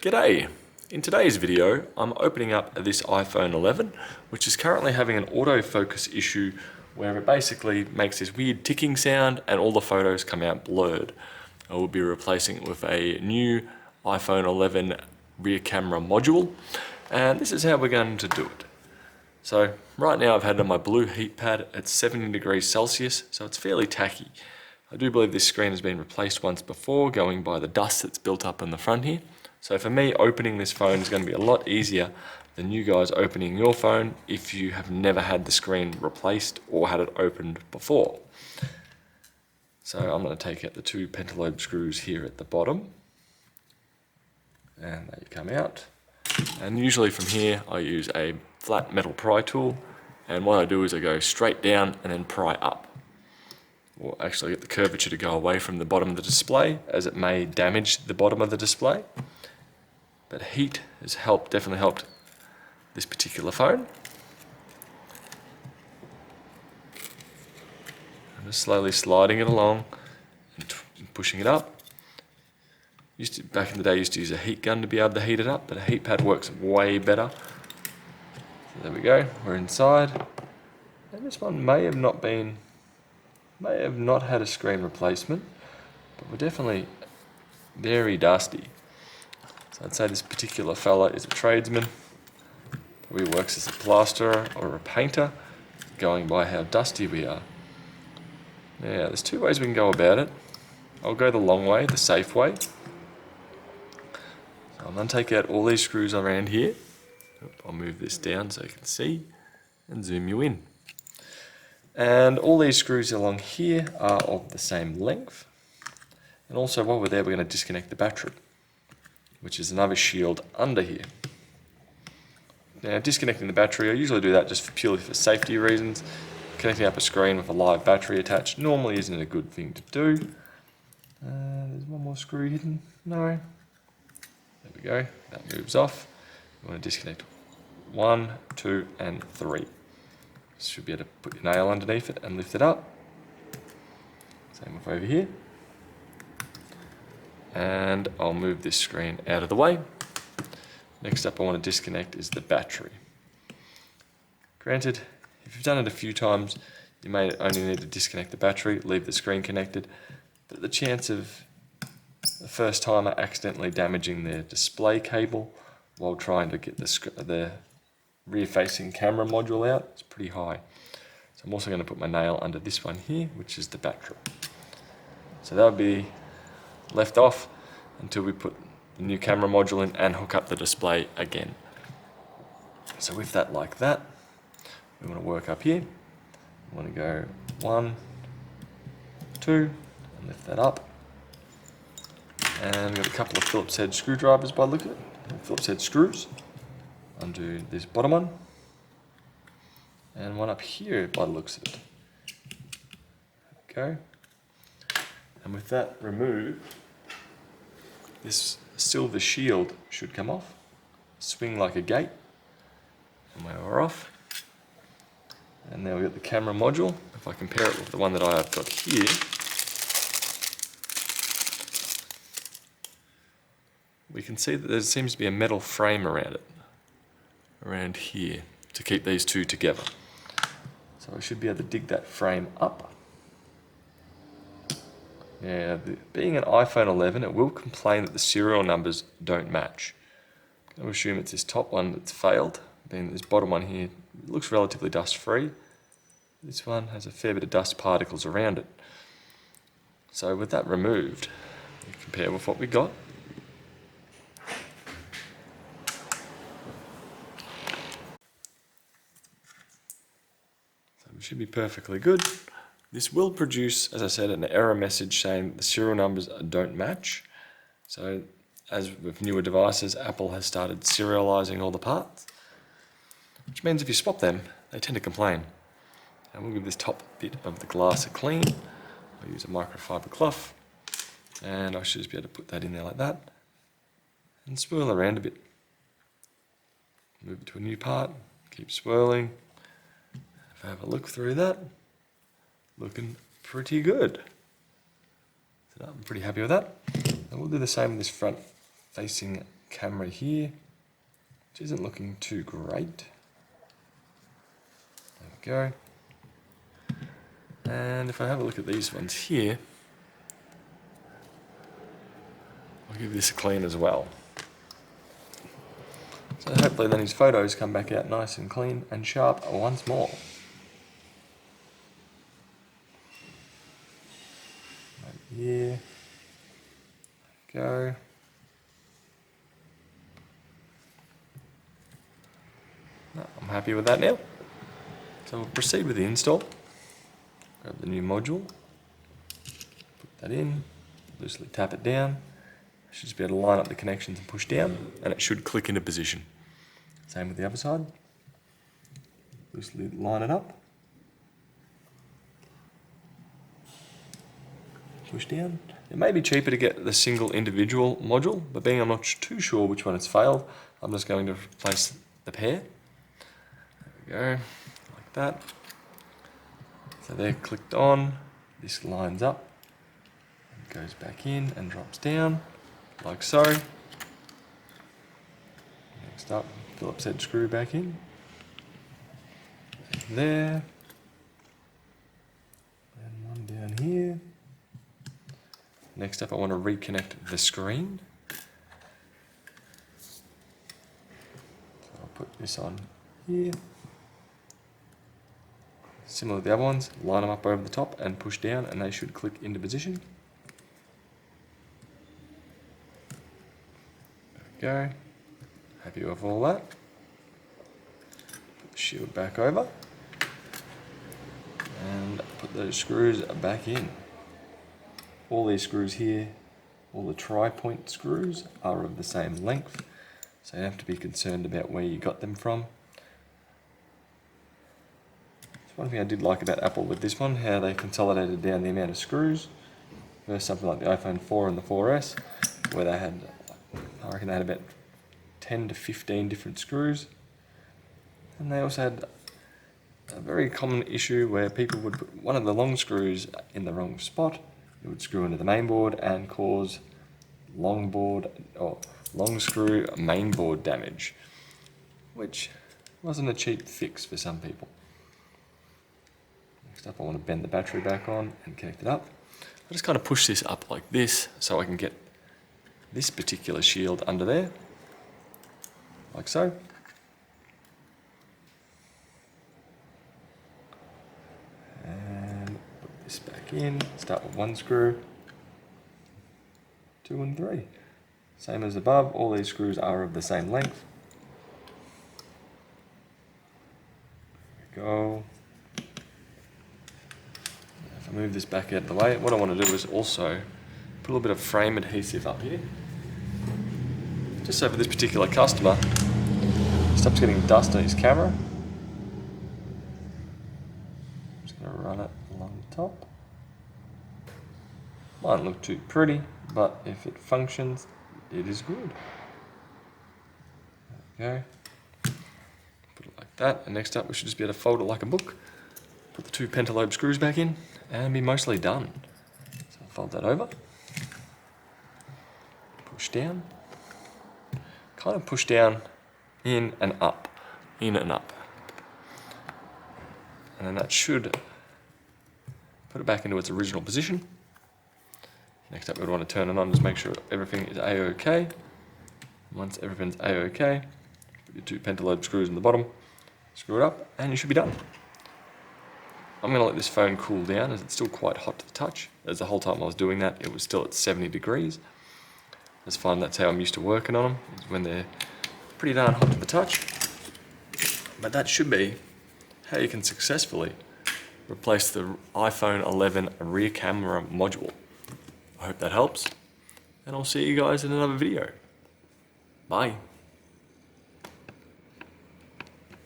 G'day! In today's video, I'm opening up this iPhone 11, which is currently having an autofocus issue where it basically makes this weird ticking sound and all the photos come out blurred. I will be replacing it with a new iPhone 11 rear camera module, and this is how we're going to do it. So right now I've had it on my blue heat pad at 70 degrees Celsius, so it's fairly tacky. I do believe this screen has been replaced once before, going by the dust that's built up in the front here. So for me, opening this phone is going to be a lot easier than you guys opening your phone if you have never had the screen replaced or had it opened before. So I'm going to take out the two pentalobe screws here at the bottom, and they come out. And usually from here I use a flat metal pry tool, and what I do is I go straight down and then pry up. Or actually get the curvature to go away from the bottom of the display, as it may damage the bottom of the display. But heat has definitely helped this particular phone. I'm just slowly sliding it along and pushing it up. Back in the day, I used to use a heat gun to be able to heat it up, but a heat pad works way better. So there we go, we're inside. And this one may have not had a screen replacement, but we're definitely very dusty. So I'd say this particular fella is a tradesman. Probably works as a plasterer or a painter, going by how dusty we are. Now, there's two ways we can go about it. I'll go the long way, the safe way. So I'm going to take out all these screws around here. I'll move this down so you can see and zoom you in. And all these screws along here are of the same length. And also while we're there, we're going to disconnect the battery, which is another shield under here. Now, disconnecting the battery, I usually do that just purely for safety reasons. Connecting up a screen with a live battery attached normally isn't a good thing to do. There's one more screw hidden. No. There we go. That moves off. You want to disconnect 1, 2, and 3. Should be able to put your nail underneath it and lift it up. Same with over here. And I'll move this screen out of the way. Next up I want to disconnect is the battery. Granted, if you've done it a few times, you may only need to disconnect the battery, leave the screen connected, but the chance of the first timer accidentally damaging their display cable while trying to get the rear-facing camera module out is pretty high. So I'm also going to put my nail under this one here, which is the battery. So that'll be left off until we put the new camera module in and hook up the display again. So with that like that, we want to work up here. We want to go 1, 2, and lift that up. And we've got a couple of Phillips head screwdrivers by the look of it, Phillips head screws. Undo this bottom one, and one up here by the looks of it. Okay. And with that removed, this silver shield should come off, swing like a gate, and we're off. And now we've got the camera module. If I compare it with the one that I have got here, we can see that there seems to be a metal frame around it, around here, to keep these two together. So I should be able to dig that frame up. Now, being an iPhone 11, it will complain that the serial numbers don't match. I'll assume it's this top one that's failed. Then this bottom one here looks relatively dust-free. This one has a fair bit of dust particles around it. So with that removed, we compare with what we got. So it should be perfectly good. This will produce, as I said, an error message saying the serial numbers don't match. So as with newer devices, Apple has started serializing all the parts, which means if you swap them, they tend to complain. And we'll give this top bit of the glass a clean. I'll use a microfiber cloth, and I should just be able to put that in there like that, and swirl around a bit. Move it to a new part, keep swirling. If I have a look through that, looking pretty good. So I'm pretty happy with that. And we'll do the same with this front facing camera here, which isn't looking too great. There we go. And if I have a look at these ones here, I'll give this a clean as well. So hopefully then his photos come back out nice and clean and sharp once more. Right here. Go. No, I'm happy with that now. So we'll proceed with the install. Grab the new module, put that in, loosely tap it down. Should just be able to line up the connections and push down, and it should click into position. Same with the other side. Loosely line it up. Push down. It may be cheaper to get the single individual module, but being I'm not too sure which one has failed, I'm just going to replace the pair. There we go, like that. So they're clicked on, this lines up, and goes back in and drops down, like so. Next up, Phillips head screw back in. And there. And one down here. Next up, I want to reconnect the screen. So I'll put this on here. Similar to the other ones, line them up over the top and push down and they should click into position. There we go. Happy with all that. Put the shield back over. And put those screws back in. All these screws here, all the tri-point screws are of the same length. So you don't have to be concerned about where you got them from. One thing I did like about Apple with this one, how they consolidated down the amount of screws versus something like the iPhone 4 and the 4S, where they had, I reckon they had about 10 to 15 different screws. And they also had a very common issue where people would put one of the long screws in the wrong spot. It would screw into the main board and cause long screw mainboard damage, which wasn't a cheap fix for some people. Next up, I want to bend the battery back on and connect it up. I just kind of push this up like this so I can get this particular shield under there, like so. And put this back in, start with one screw, 2 and 3. Same as above, all these screws are of the same length. There we go. If I move this back out of the way, what I want to do is also put a little bit of frame adhesive up here. Just so for this particular customer, he stops getting dust on his camera. I'm just going to run it along the top. Might look too pretty, but if it functions, it is good. There we go. Put it like that, and next up we should just be able to fold it like a book. Put the 2 pentalobe screws back in, and be mostly done. So I'll fold that over. Push down. Kind of push down, in and up. In and up. And then that should put it back into its original position. Next up, we'd want to turn it on, just make sure everything is A-OK. Once everything's A-OK, put your 2 pentalobe screws in the bottom, screw it up, and you should be done. I'm going to let this phone cool down as it's still quite hot to the touch. As the whole time I was doing that, it was still at 70 degrees. I just find that's how I'm used to working on them, is when they're pretty darn hot to the touch. But that should be how you can successfully replace the iPhone 11 rear camera module. I hope that helps, and I'll see you guys in another video. Bye.